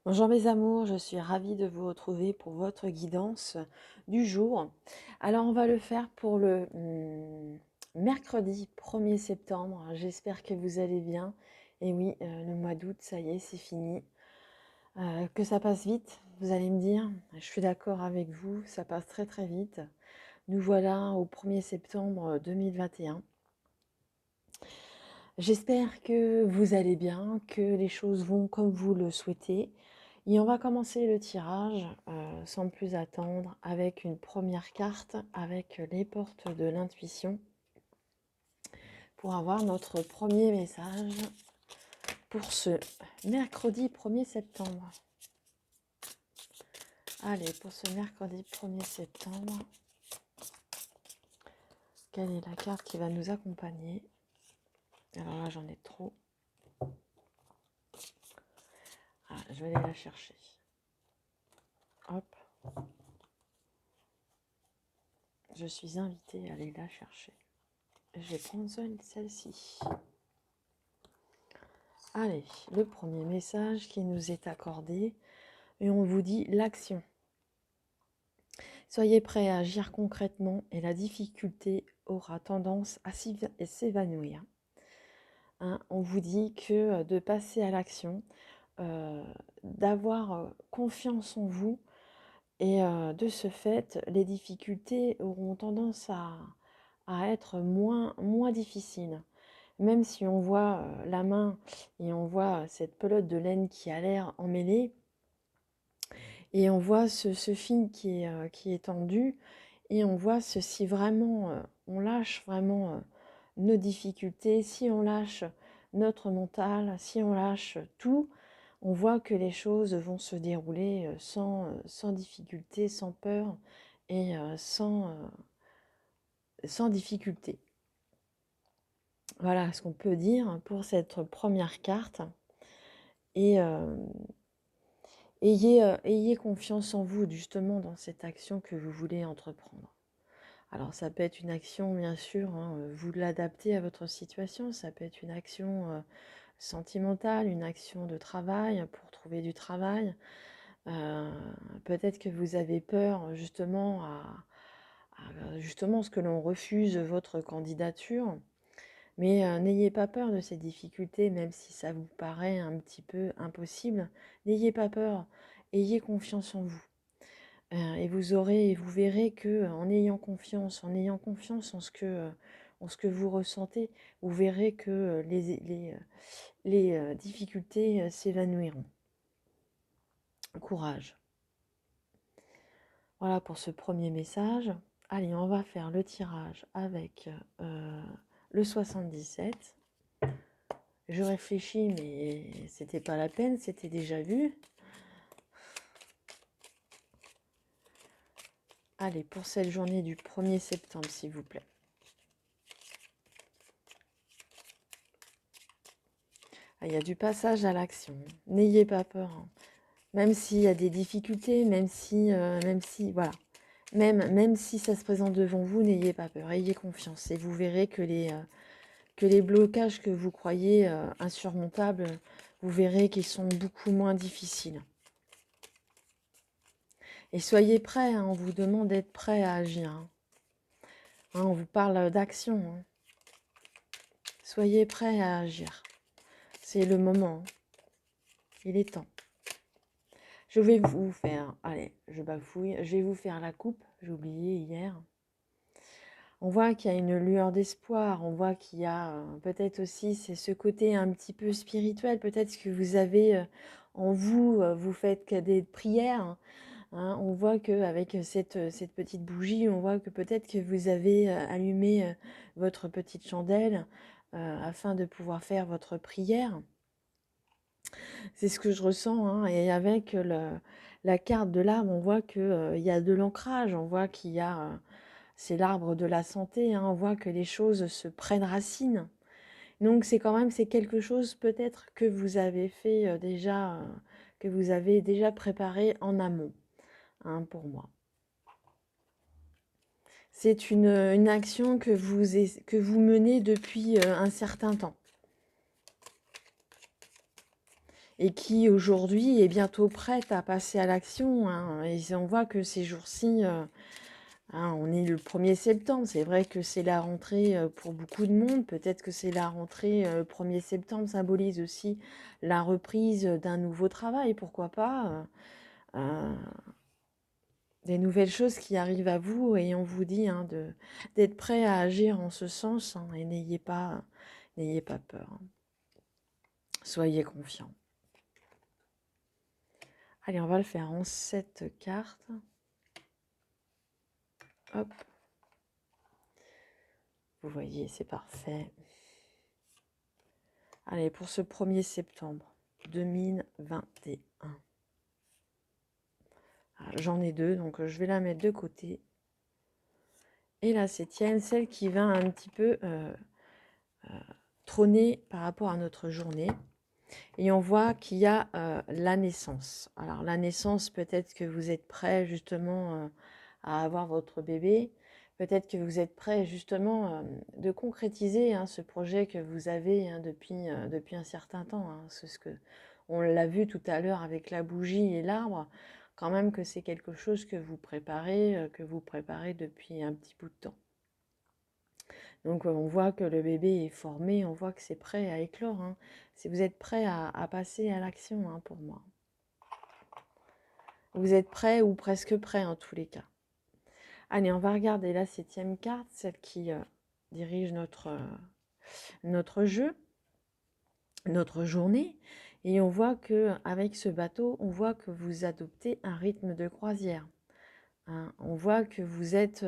Bonjour mes amours, je suis ravie de vous retrouver pour votre guidance du jour. Alors on va le faire pour le mercredi 1er septembre. J'espère que vous allez bien. Et oui, le mois d'août, ça y est, c'est fini. Que ça passe vite, vous allez me dire. Je suis d'accord avec vous, ça passe très très vite. Nous voilà au 1er septembre 2021. J'espère que vous allez bien, que les choses vont comme vous le souhaitez. Et on va commencer le tirage sans plus attendre avec une première carte avec les portes de l'intuition pour avoir notre premier message pour ce mercredi 1er septembre. Allez, pour ce mercredi 1er septembre, quelle est la carte qui va nous accompagner? Alors là, j'en ai trop. Ah, je vais aller la chercher. Hop. Je suis invitée à aller la chercher. Je vais prendre celle-ci. Allez, le premier message qui nous est accordé. Et on vous dit l'action. Soyez prêts à agir concrètement et la difficulté aura tendance à s'évanouir. Hein, on vous dit que de passer à l'action, d'avoir confiance en vous et de ce fait, les difficultés auront tendance à être moins difficiles. Même si on voit la main et on voit cette pelote de laine qui a l'air emmêlée, et on voit ce fil qui est tendu, et on voit si vraiment on lâche vraiment nos difficultés, si on lâche notre mental, si on lâche tout, on voit que les choses vont se dérouler sans difficulté, sans peur et sans difficulté. Voilà ce qu'on peut dire pour cette première carte. Et ayez confiance en vous, justement, dans cette action que vous voulez entreprendre. Alors, ça peut être une action, bien sûr, hein, vous l'adaptez à votre situation. Ça peut être une action sentimentale, une action de travail, pour trouver du travail. Peut-être que vous avez peur, justement, justement, ce que l'on refuse votre candidature. Mais n'ayez pas peur de ces difficultés, même si ça vous paraît un petit peu impossible. N'ayez pas peur, ayez confiance en vous. Et vous verrez que en ayant confiance en ce que vous ressentez, vous verrez que les difficultés s'évanouiront. Courage. Voilà pour ce premier message. Allez, on va faire le tirage avec le 77. Je réfléchis, mais c'était pas la peine, c'était déjà vu. Allez, pour cette journée du 1er septembre, s'il vous plaît. Ah, il y a du passage à l'action. N'ayez pas peur. Hein. Même s'il y a des difficultés, même si voilà. Même si ça se présente devant vous, n'ayez pas peur. Ayez confiance. Et vous verrez que les blocages que vous croyez insurmontables, vous verrez qu'ils sont beaucoup moins difficiles. Et soyez prêts, hein, on vous demande d'être prêts à agir. Hein, on vous parle d'action. Hein. Soyez prêts à agir. C'est le moment. Hein. Il est temps. Je vais vous faire... Allez, je bafouille. Je vais vous faire la coupe. J'ai oublié hier. On voit qu'il y a une lueur d'espoir. On voit qu'il y a peut-être aussi ce côté un petit peu spirituel. Peut-être que vous avez en vous, vous faites des prières. Hein, on voit qu'avec cette petite bougie, on voit que peut-être que vous avez allumé votre petite chandelle afin de pouvoir faire votre prière. C'est ce que je ressens. Hein, et avec la carte de l'âme, on voit qu'il y a de l'ancrage. On voit qu'il y a... c'est l'arbre de la santé. Hein, on voit que les choses se prennent racine. Donc c'est quelque chose peut-être que vous avez fait déjà, que vous avez déjà préparé en amont. Hein, pour moi. C'est une action que vous menez depuis un certain temps. et qui aujourd'hui est bientôt prête à passer à l'action, hein. Et on voit que ces jours-ci, on est le 1er septembre, c'est vrai que c'est la rentrée pour beaucoup de monde, peut-être que c'est la rentrée, le 1er septembre symbolise aussi la reprise d'un nouveau travail, pourquoi pas, des nouvelles choses qui arrivent à vous et on vous dit d'être prêt à agir en ce sens, et n'ayez pas peur, hein. Soyez confiants. Allez, on va le faire en 7 cartes. Hop. Vous voyez, c'est parfait. Allez, pour ce 1er septembre 2021. J'en ai 2, donc je vais la mettre de côté. Et la 7e, celle qui va un petit peu trôner par rapport à notre journée. Et on voit qu'il y a la naissance. Alors la naissance, peut-être que vous êtes prêt justement à avoir votre bébé. Peut-être que vous êtes prêt justement de concrétiser ce projet que vous avez depuis un certain temps. C'est ce que on l'a vu tout à l'heure avec la bougie et l'arbre. Quand même que c'est quelque chose que vous préparez depuis un petit bout de temps. Donc on voit que le bébé est formé, on voit que c'est prêt à éclore, hein. Si vous êtes prêt à passer à l'action, hein, pour moi. Vous êtes prêt ou presque prêt en tous les cas. Allez, on va regarder la 7e carte, celle qui dirige notre jeu, notre journée. Et on voit que avec ce bateau, on voit que vous adoptez un rythme de croisière, hein. On voit que vous êtes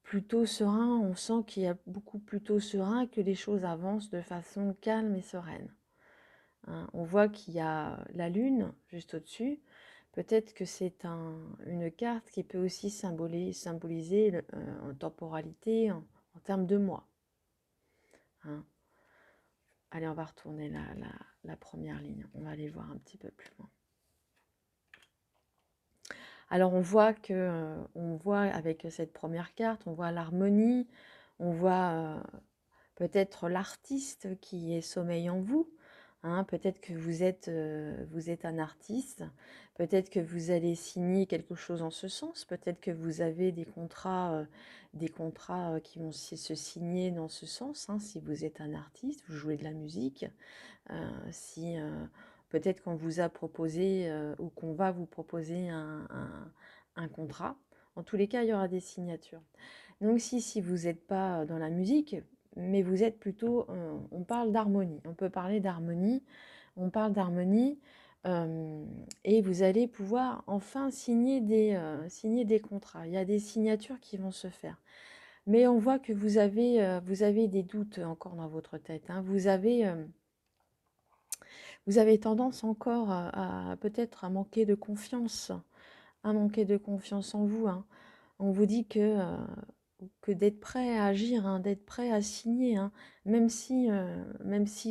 plutôt serein, on sent qu'il y a beaucoup plutôt serein, que les choses avancent de façon calme et sereine, hein. On voit qu'il y a la lune juste au-dessus. Peut-être que c'est une carte qui peut aussi symboliser en temporalité, en termes de mois, hein. Allez, on va retourner la première ligne. On va aller voir un petit peu plus loin. Alors on voit avec cette première carte, on voit l'harmonie, on voit peut-être l'artiste qui est sommeil en vous, hein. Peut-être que vous êtes un artiste, peut-être que vous allez signer quelque chose en ce sens, peut-être que vous avez des contrats qui vont se signer dans ce sens, hein. Si vous êtes un artiste, vous jouez de la musique, si peut-être qu'on vous a proposé ou qu'on va vous proposer un contrat. En tous les cas, il y aura des signatures. Donc si vous n'êtes pas dans la musique, mais vous êtes plutôt, on parle d'harmonie, on peut parler d'harmonie, on parle d'harmonie, et vous allez pouvoir enfin signer des contrats. Il y a des signatures qui vont se faire. Mais on voit que vous avez des doutes encore dans votre tête, hein. Vous avez tendance encore peut-être à manquer de confiance, en vous, hein. On vous dit que d'être prêt à agir, hein, d'être prêt à signer, hein, même si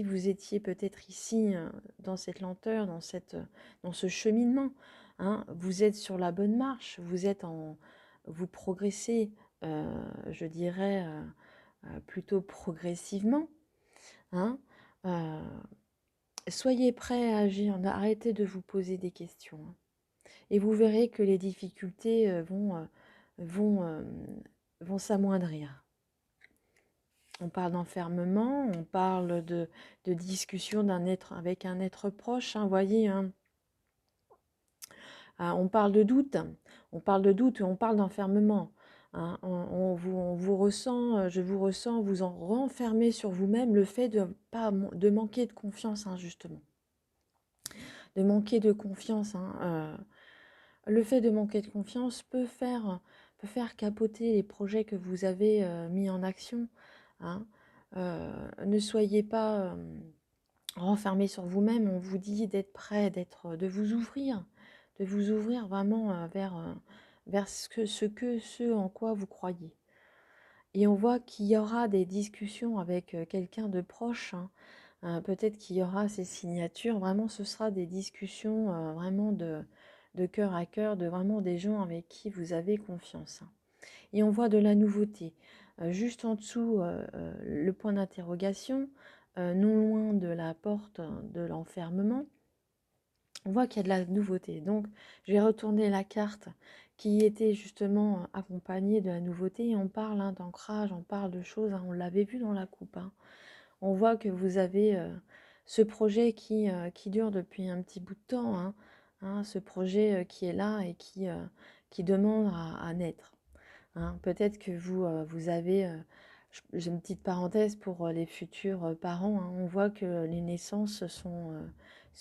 vous étiez peut-être ici dans cette lenteur, dans ce cheminement, hein, vous êtes sur la bonne marche, vous progressez, je dirais, plutôt progressivement, hein. Soyez prêts à agir, arrêtez de vous poser des questions, hein. Et vous verrez que les difficultés vont s'amoindrir. On parle d'enfermement, on parle de discussion avec un être proche, hein, voyez, hein. On parle de doute, on parle d'enfermement, hein. On vous ressent, je vous ressens, vous en renfermez sur vous-même le fait de manquer de confiance, hein, justement. De manquer de confiance, hein, le fait de manquer de confiance peut faire capoter les projets que vous avez mis en action, hein. Ne soyez pas renfermés sur vous-même. On vous dit d'être prêt, de vous ouvrir vraiment vers ce en quoi vous croyez. Et on voit qu'il y aura des discussions avec quelqu'un de proche, hein. Peut-être qu'il y aura ces signatures. Vraiment, ce sera des discussions vraiment de cœur à cœur, de vraiment des gens avec qui vous avez confiance, hein. Et on voit de la nouveauté. Juste en dessous, le point d'interrogation, non loin de la porte de l'enfermement. On voit qu'il y a de la nouveauté. Donc, je vais retourner la carte qui était justement accompagnée de la nouveauté. Et on parle d'ancrage, on parle de choses, on l'avait vu dans la coupe. On voit que vous avez ce projet qui dure depuis un petit bout de temps. Ce projet qui est là et qui demande à naître. Peut-être que vous avez, j'ai une petite parenthèse pour les futurs parents. On voit que les naissances sont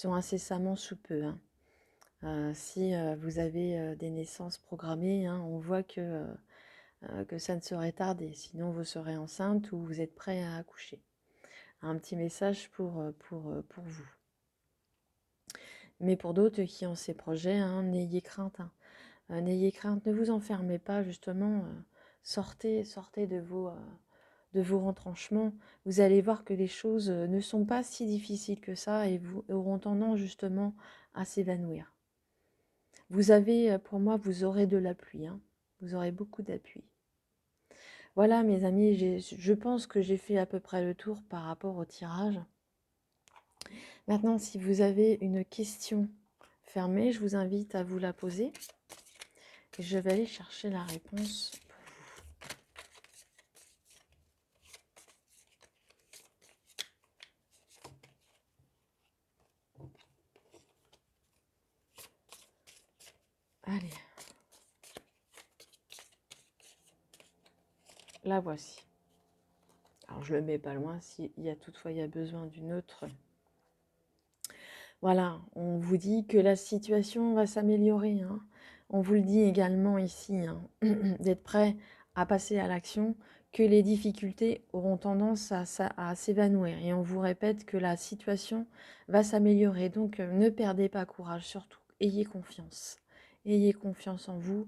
incessamment sous peu. Si vous avez des naissances programmées, on voit que ça ne serait tardé. Sinon, vous serez enceinte ou vous êtes prêt à accoucher. Un petit message pour vous. Mais pour d'autres qui ont ces projets, n'ayez crainte. N'ayez crainte, ne vous enfermez pas, justement. Sortez de vos retranchements. Vous allez voir que les choses ne sont pas si difficiles que ça et vous auront tendance justement à s'évanouir. Vous avez, pour moi, vous aurez de l'appui. Vous aurez beaucoup d'appui. Voilà, mes amis, je pense que j'ai fait à peu près le tour par rapport au tirage. Maintenant, si vous avez une question fermée, je vous invite à vous la poser. Et je vais aller chercher la réponse pour vous. Allez. La voici. Alors, je le mets pas loin s'il y a toutefois besoin d'une autre. Voilà, on vous dit que la situation va s'améliorer. On vous le dit également ici, d'être prêt à passer à l'action, que les difficultés auront tendance à s'évanouir. Et on vous répète que la situation va s'améliorer. Donc, ne perdez pas courage, surtout. Ayez confiance. Ayez confiance en vous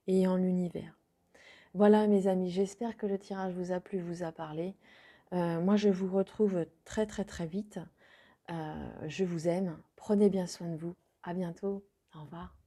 et en l'univers. Voilà, mes amis, j'espère que le tirage vous a plu, vous a parlé. Moi, je vous retrouve très, très, très vite. Je vous aime. Prenez bien soin de vous. À bientôt. Au revoir.